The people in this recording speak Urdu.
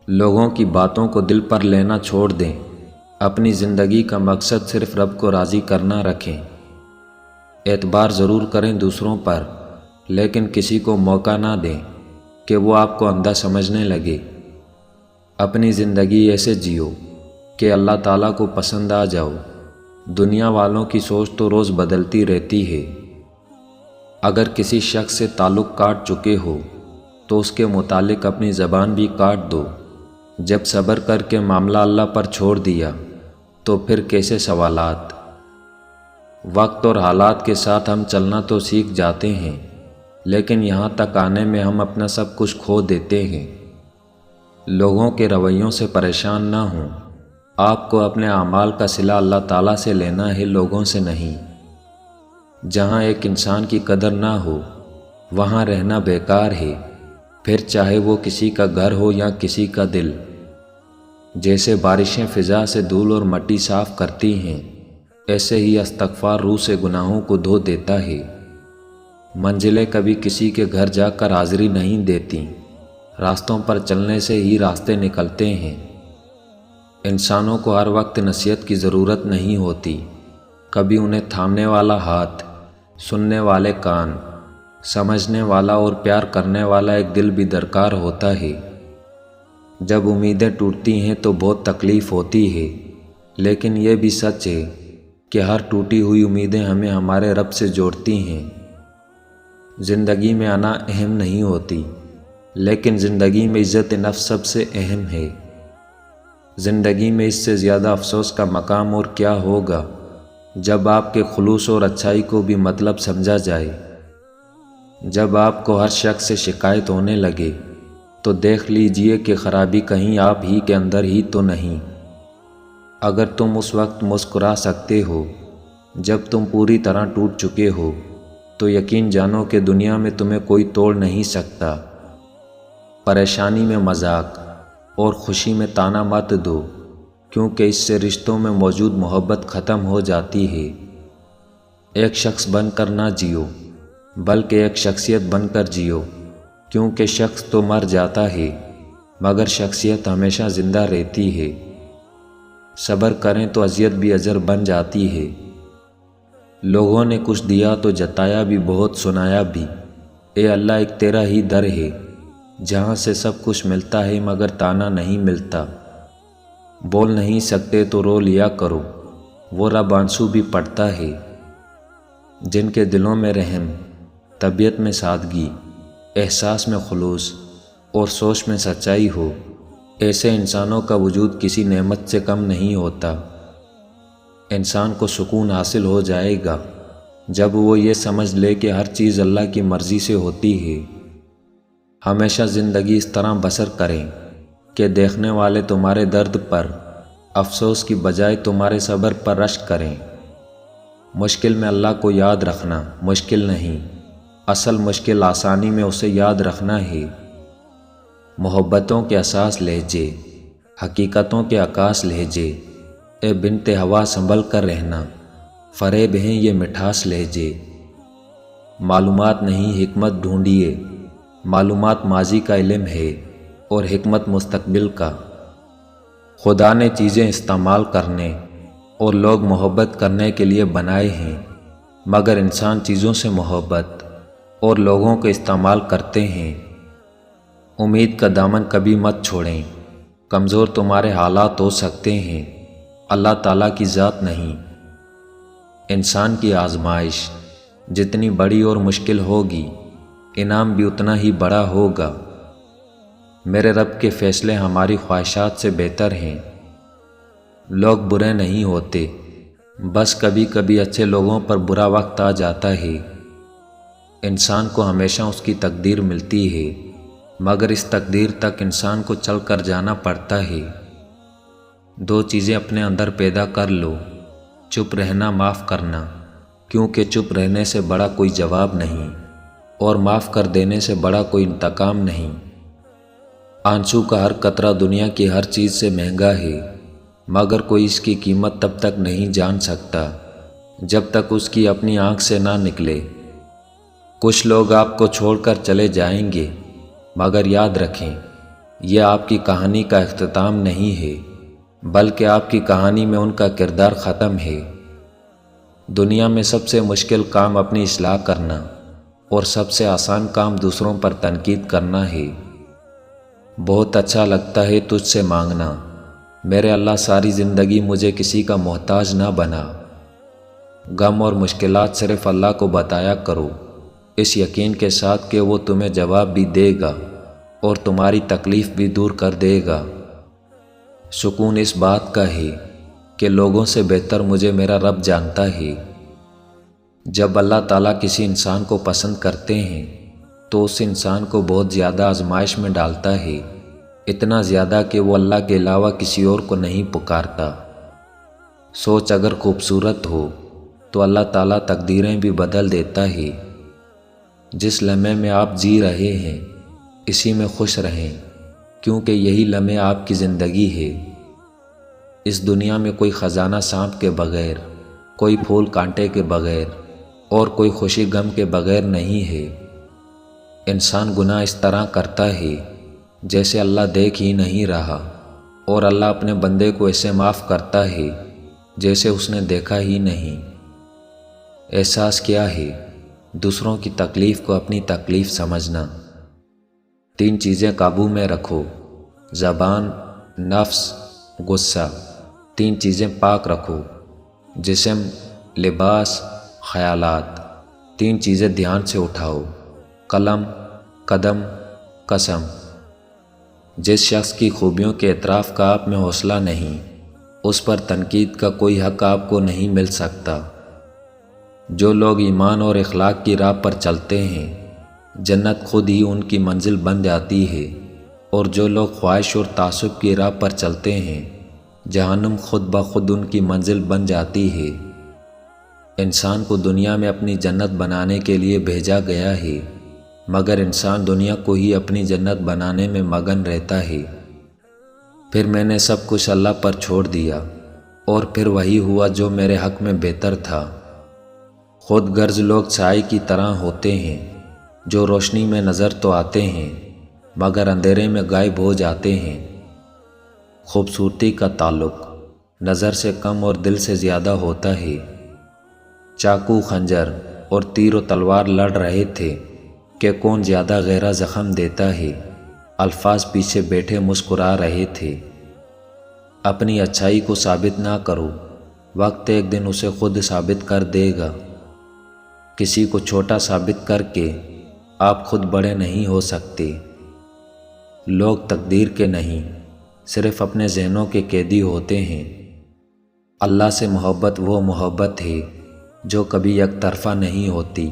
لوگوں کی باتوں کو دل پر لینا چھوڑ دیں، اپنی زندگی کا مقصد صرف رب کو راضی کرنا رکھیں۔ اعتبار ضرور کریں دوسروں پر، لیکن کسی کو موقع نہ دیں کہ وہ آپ کو اندھا سمجھنے لگے۔ اپنی زندگی ایسے جیو کہ اللہ تعالیٰ کو پسند آ جاؤ۔ دنیا والوں کی سوچ تو روز بدلتی رہتی ہے۔ اگر کسی شخص سے تعلق کاٹ چکے ہو تو اس کے متعلق اپنی زبان بھی کاٹ دو۔ جب صبر کر کے معاملہ اللہ پر چھوڑ دیا تو پھر کیسے سوالات۔ وقت اور حالات کے ساتھ ہم چلنا تو سیکھ جاتے ہیں، لیکن یہاں تک آنے میں ہم اپنا سب کچھ کھو دیتے ہیں۔ لوگوں کے رویوں سے پریشان نہ ہوں، آپ کو اپنے اعمال کا صلہ اللہ تعالیٰ سے لینا ہے، لوگوں سے نہیں۔ جہاں ایک انسان کی قدر نہ ہو وہاں رہنا بیکار ہے، پھر چاہے وہ کسی کا گھر ہو یا کسی کا دل۔ جیسے بارشیں فضا سے دھول اور مٹی صاف کرتی ہیں، ایسے ہی استغفار روح سے گناہوں کو دھو دیتا ہے۔ منزلیں کبھی کسی کے گھر جا کر حاضری نہیں دیتی، راستوں پر چلنے سے ہی راستے نکلتے ہیں۔ انسانوں کو ہر وقت نصیحت کی ضرورت نہیں ہوتی، کبھی انہیں تھامنے والا ہاتھ، سننے والے کان، سمجھنے والا اور پیار کرنے والا ایک دل بھی درکار ہوتا ہے۔ جب امیدیں ٹوٹتی ہیں تو بہت تکلیف ہوتی ہے، لیکن یہ بھی سچ ہے کہ ہر ٹوٹی ہوئی امیدیں ہمیں ہمارے رب سے جوڑتی ہیں۔ زندگی میں انا اہم نہیں ہوتی، لیکن زندگی میں عزت نفس سب سے اہم ہے۔ زندگی میں اس سے زیادہ افسوس کا مقام اور کیا ہوگا جب آپ کے خلوص اور اچھائی کو بھی مطلب سمجھا جائے۔ جب آپ کو ہر شخص سے شکایت ہونے لگے تو دیکھ لیجئے کہ خرابی کہیں آپ ہی کے اندر ہی تو نہیں۔ اگر تم اس وقت مسکرا سکتے ہو جب تم پوری طرح ٹوٹ چکے ہو تو یقین جانو کہ دنیا میں تمہیں کوئی توڑ نہیں سکتا۔ پریشانی میں مذاق اور خوشی میں طعنہ مت دو، کیونکہ اس سے رشتوں میں موجود محبت ختم ہو جاتی ہے۔ ایک شخص بن کر نہ جیو، بلکہ ایک شخصیت بن کر جیو، کیونکہ شخص تو مر جاتا ہے مگر شخصیت ہمیشہ زندہ رہتی ہے۔ صبر کریں تو اذیت بھی اجر بن جاتی ہے۔ لوگوں نے کچھ دیا تو جتایا بھی، بہت سنایا بھی۔ اے اللہ ایک تیرا ہی در ہے جہاں سے سب کچھ ملتا ہے مگر طعنہ نہیں ملتا۔ بول نہیں سکتے تو رو لیا کرو، وہ رب آنسو بھی پڑتا ہے۔ جن کے دلوں میں رحم، طبیعت میں سادگی، احساس میں خلوص اور سوچ میں سچائی ہو، ایسے انسانوں کا وجود کسی نعمت سے کم نہیں ہوتا۔ انسان کو سکون حاصل ہو جائے گا جب وہ یہ سمجھ لے کہ ہر چیز اللہ کی مرضی سے ہوتی ہے۔ ہمیشہ زندگی اس طرح بسر کریں کہ دیکھنے والے تمہارے درد پر افسوس کی بجائے تمہارے صبر پر رشک کریں۔ مشکل میں اللہ کو یاد رکھنا مشکل نہیں، اصل مشکل آسانی میں اسے یاد رکھنا ہے۔ محبتوں کے اساس لہجے، حقیقتوں کے عکاس لہجے، اے بنت ہوا سنبھل کر رہنا، فریب ہیں یہ مٹھاس لہجے۔ معلومات نہیں حکمت ڈھونڈیے، معلومات ماضی کا علم ہے اور حکمت مستقبل کا۔ خدا نے چیزیں استعمال کرنے اور لوگ محبت کرنے کے لیے بنائے ہیں، مگر انسان چیزوں سے محبت اور لوگوں کو استعمال کرتے ہیں۔ امید کا دامن کبھی مت چھوڑیں، کمزور تمہارے حالات ہو سکتے ہیں، اللہ تعالیٰ کی ذات نہیں۔ انسان کی آزمائش جتنی بڑی اور مشکل ہوگی، انعام بھی اتنا ہی بڑا ہوگا۔ میرے رب کے فیصلے ہماری خواہشات سے بہتر ہیں۔ لوگ برے نہیں ہوتے، بس کبھی کبھی اچھے لوگوں پر برا وقت آ جاتا ہے۔ انسان کو ہمیشہ اس کی تقدیر ملتی ہے، مگر اس تقدیر تک انسان کو چل کر جانا پڑتا ہے۔ دو چیزیں اپنے اندر پیدا کر لو، چپ رہنا، معاف کرنا، کیونکہ چپ رہنے سے بڑا کوئی جواب نہیں اور معاف کر دینے سے بڑا کوئی انتقام نہیں۔ آنسو کا ہر قطرہ دنیا کی ہر چیز سے مہنگا ہے، مگر کوئی اس کی قیمت تب تک نہیں جان سکتا جب تک اس کی اپنی آنکھ سے نہ نکلے۔ کچھ لوگ آپ کو چھوڑ کر چلے جائیں گے، مگر یاد رکھیں یہ آپ کی کہانی کا اختتام نہیں ہے، بلکہ آپ کی کہانی میں ان کا کردار ختم ہے۔ دنیا میں سب سے مشکل کام اپنی اصلاح کرنا اور سب سے آسان کام دوسروں پر تنقید کرنا ہے۔ بہت اچھا لگتا ہے تجھ سے مانگنا، میرے اللہ ساری زندگی مجھے کسی کا محتاج نہ بنا۔ غم اور مشکلات صرف اللہ کو بتایا کرو، اس یقین کے ساتھ کہ وہ تمہیں جواب بھی دے گا اور تمہاری تکلیف بھی دور کر دے گا۔ سکون اس بات کا ہے کہ لوگوں سے بہتر مجھے میرا رب جانتا ہے۔ جب اللہ تعالیٰ کسی انسان کو پسند کرتے ہیں تو اس انسان کو بہت زیادہ آزمائش میں ڈالتا ہے، اتنا زیادہ کہ وہ اللہ کے علاوہ کسی اور کو نہیں پکارتا۔ سوچ، اگر خوبصورت ہو تو اللہ تعالیٰ تقدیریں بھی بدل دیتا ہے۔ جس لمحے میں آپ جی رہے ہیں اسی میں خوش رہیں، کیونکہ یہی لمحے آپ کی زندگی ہے۔ اس دنیا میں کوئی خزانہ سانپ کے بغیر، کوئی پھول کانٹے کے بغیر اور کوئی خوشی غم کے بغیر نہیں ہے۔ انسان گناہ اس طرح کرتا ہے جیسے اللہ دیکھ ہی نہیں رہا، اور اللہ اپنے بندے کو ایسے معاف کرتا ہے جیسے اس نے دیکھا ہی نہیں۔ احساس کیا ہے؟ دوسروں کی تکلیف کو اپنی تکلیف سمجھنا۔ 3 چیزیں قابو میں رکھو: زبان، نفس، غصہ۔ 3 چیزیں پاک رکھو: جسم، لباس، خیالات۔ 3 چیزیں دھیان سے اٹھاؤ: قلم، قدم، قسم۔ جس شخص کی خوبیوں کے اعتراف کا آپ میں حوصلہ نہیں، اس پر تنقید کا کوئی حق آپ کو نہیں مل سکتا۔ جو لوگ ایمان اور اخلاق کی راہ پر چلتے ہیں، جنت خود ہی ان کی منزل بن جاتی ہے، اور جو لوگ خواہش اور تعصب کی راہ پر چلتے ہیں، جہنم خود بخود ان کی منزل بن جاتی ہے۔ انسان کو دنیا میں اپنی جنت بنانے کے لیے بھیجا گیا ہے، مگر انسان دنیا کو ہی اپنی جنت بنانے میں مگن رہتا ہے۔ پھر میں نے سب کچھ اللہ پر چھوڑ دیا، اور پھر وہی ہوا جو میرے حق میں بہتر تھا۔ خود غرض لوگ سائے کی طرح ہوتے ہیں، جو روشنی میں نظر تو آتے ہیں مگر اندھیرے میں غائب ہو جاتے ہیں۔ خوبصورتی کا تعلق نظر سے کم اور دل سے زیادہ ہوتا ہے۔ چاقو، خنجر اور تیر و تلوار لڑ رہے تھے کہ کون زیادہ گہرا زخم دیتا ہے۔ الفاظ پیچھے بیٹھے مسکرا رہے تھے۔ اپنی اچھائی کو ثابت نہ کرو، وقت ایک دن اسے خود ثابت کر دے گا۔ کسی کو چھوٹا ثابت کر کے آپ خود بڑے نہیں ہو سکتے۔ لوگ تقدیر کے نہیں، صرف اپنے ذہنوں کے قیدی ہوتے ہیں۔ اللہ سے محبت وہ محبت ہے جو کبھی یک طرفہ نہیں ہوتی۔